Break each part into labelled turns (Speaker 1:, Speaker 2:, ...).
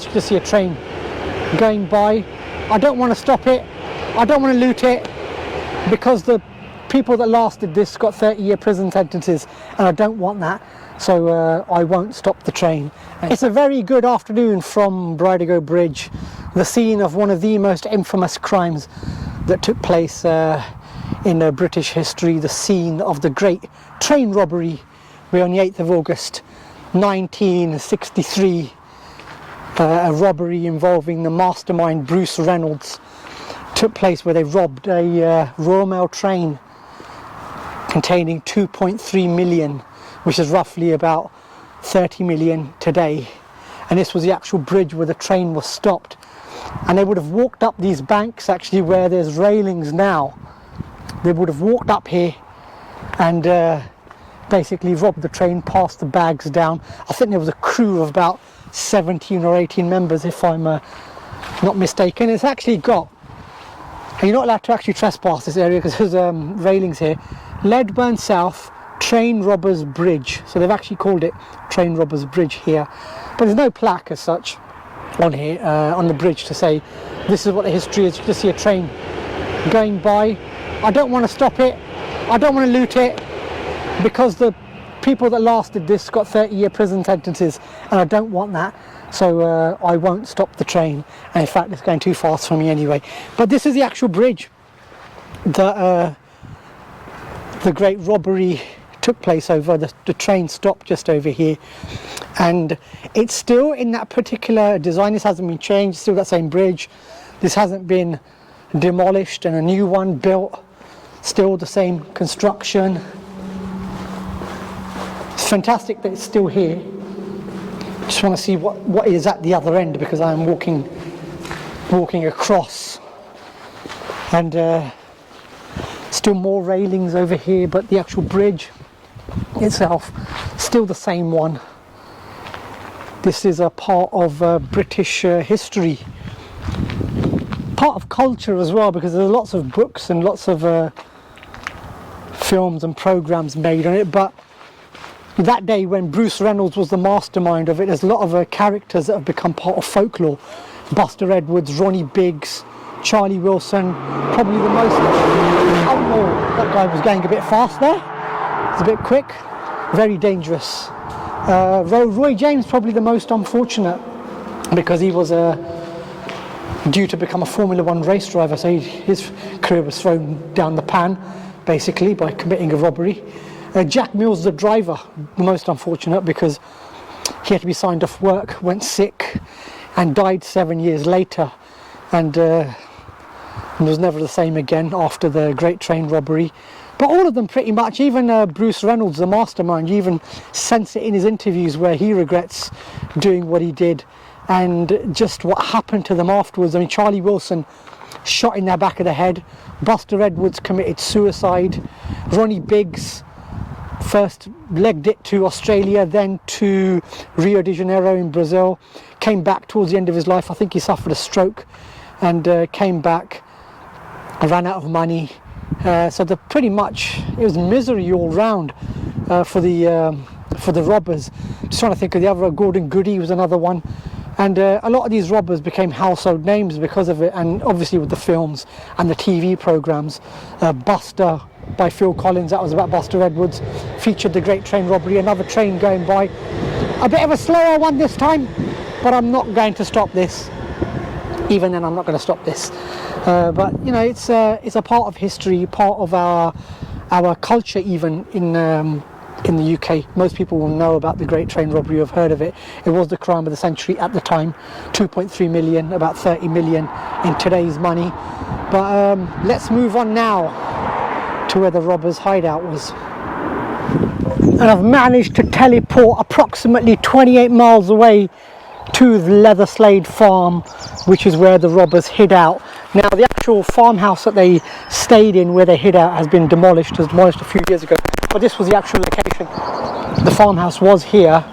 Speaker 1: You can see a train going by. I don't want to stop it, I don't want to loot it, because the people that lasted this got 30-year prison sentences and I don't want that, so I won't stop the train. It's a very good afternoon from Bridego Bridge, the scene of one of the most infamous crimes that took place in British history, the scene of the Great Train Robbery, where on the 8th of August 1963 a robbery involving the mastermind Bruce Reynolds took place, where they robbed a Royal Mail train containing 2.3 million, which is roughly about 30 million today. And this was the actual bridge where the train was stopped, and they would have walked up these banks, actually where there's railings now. They would have walked up here and basically robbed the train, passed the bags down. I think there was a crew of about 17 or 18 members, if I'm not mistaken. It's actually got, and you're not allowed to actually trespass this area because there's railings here, Leadburn South Train Robbers Bridge. So they've actually called it Train Robbers Bridge here, but there's no plaque as such on here, on the bridge, to say this is what the history is. You can see a train going by. I don't want to stop it, I don't want to loot it, because the people that lasted this got 30-year prison sentences and I don't want that, so I won't stop the train. And in fact, it's going too fast for me anyway. But this is the actual bridge that the Great Robbery took place over. The train stopped just over here, and it's still in that particular design. This hasn't been changed, still that same bridge. This hasn't been demolished and a new one built, still the same construction. It's fantastic that it's still here. Just want to see what is at the other end, because I'm walking across, and still more railings over here, but the actual bridge itself still the same one. This is a part of British history, part of culture as well, because there's lots of books and lots of films and programs made on it. But that day when Bruce Reynolds was the mastermind of it, there's a lot of characters that have become part of folklore. Buster Edwards, Ronnie Biggs, Charlie Wilson, probably the most... Oh no, that guy was going a bit fast there. It's a bit quick, very dangerous. Roy James, probably the most unfortunate, because he was due to become a Formula 1 race driver, so his career was thrown down the pan, basically, by committing a robbery. Jack Mills, the driver, the most unfortunate, because he had to be signed off work, went sick and died 7 years later, and was never the same again after the Great Train Robbery. But all of them pretty much, even Bruce Reynolds, the mastermind, you even sense it in his interviews where he regrets doing what he did and just what happened to them afterwards. I mean, Charlie Wilson shot in the back of the head, Buster Edwards committed suicide, Ronnie Biggs first legged it to Australia, then to Rio de Janeiro in Brazil, came back towards the end of his life. I think he suffered a stroke and came back, ran out of money. So pretty much it was misery all round for the robbers. Just trying to think of the other. Goodie was another one, and a lot of these robbers became household names because of it, and obviously with the films and the TV programs. Buster by Phil Collins, that was about Buster Edwards, featured the Great Train Robbery, another train going by, a bit of a slower one this time, but I'm not going to stop this. Even then, I'm not going to stop this. But you know, it's a part of history, part of our culture, even in the UK. Most people will know about the Great Train Robbery, have heard of it. It was the crime of the century at the time. 2.3 million, about 30 million in today's money. But let's move on now to where the robbers' hideout was. And I've managed to teleport approximately 28 miles away to the Leatherslade farm, which is where the robbers hid out. Now, the actual farmhouse that they stayed in, where they hid out, has been demolished. It was demolished a few years ago, but this was the actual location. The farmhouse was here.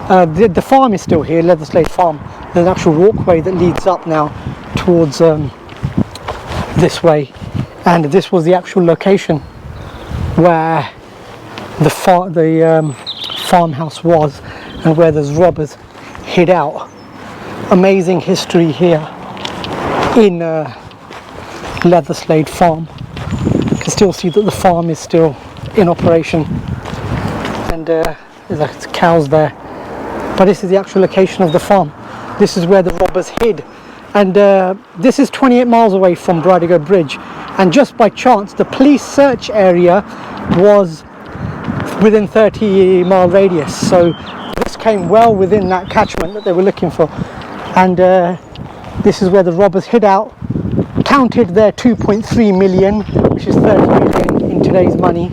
Speaker 1: The farm is still here, Leatherslade Farm. There's an actual walkway that leads up now towards this way, and this was the actual location where the farmhouse was, and where those robbers hid out. amazing history here in Leatherslade farm. You can still see that the farm is still in operation, and there's cows there, but this is the actual location of the farm. This is where the robbers hid, and this is 28 miles away from Bridego Bridge, and just by chance the police search area was within 30-mile radius, so this came well within that catchment that they were looking for. And this is where the robbers hid out, counted their 2.3 million, which is 30 million in today's money,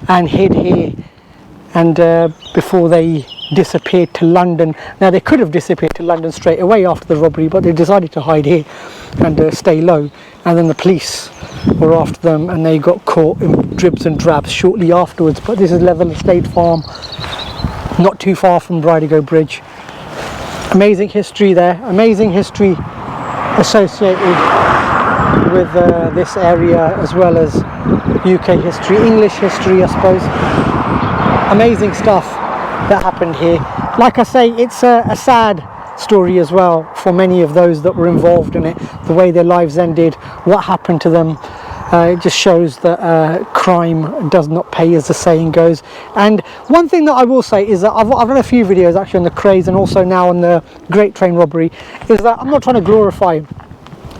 Speaker 1: and hid here, and before they disappeared to London. Now they could have disappeared to London straight away after the robbery, but they decided to hide here and stay low, and then the police were after them and they got caught in dribs and drabs shortly afterwards. But this is Leatherslade farm, not too far from Bridego Bridge. Amazing history there, amazing history associated with this area, as well as UK history, English history I suppose. Amazing stuff that happened here. Like I say, it's a sad story as well for many of those that were involved in it, the way their lives ended, what happened to them. It just shows that crime does not pay, as the saying goes. And one thing that I will say is that I've done a few videos actually on the craze, and also now on the Great Train Robbery, is that I'm not trying to glorify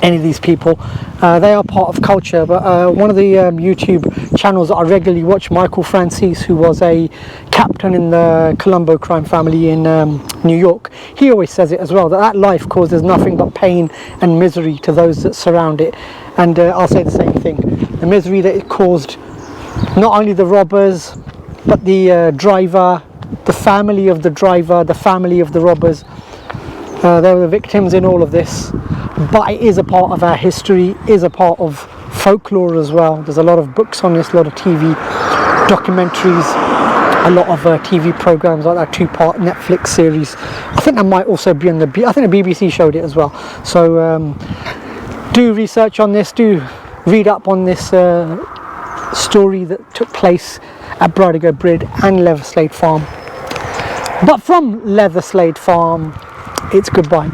Speaker 1: any of these people. They are part of culture, but one of the YouTube channels that I regularly watch, Michael Francis, who was a captain in the Colombo crime family in New York, he always says it as well, that life causes nothing but pain and misery to those that surround it. And I'll say the same thing, the misery that it caused not only the robbers, but the driver, the family of the driver, the family of the robbers. They were the victims in all of this, but it is a part of our history, is a part of folklore as well. There's a lot of books on this, a lot of TV documentaries, a lot of TV programs like that 2-part Netflix series. I think that might also be on I think the BBC showed it as well. So do research on this, do read up on this story that took place at Bridego Bridge and Leatherslade farm. But from Leatherslade farm, it's goodbye.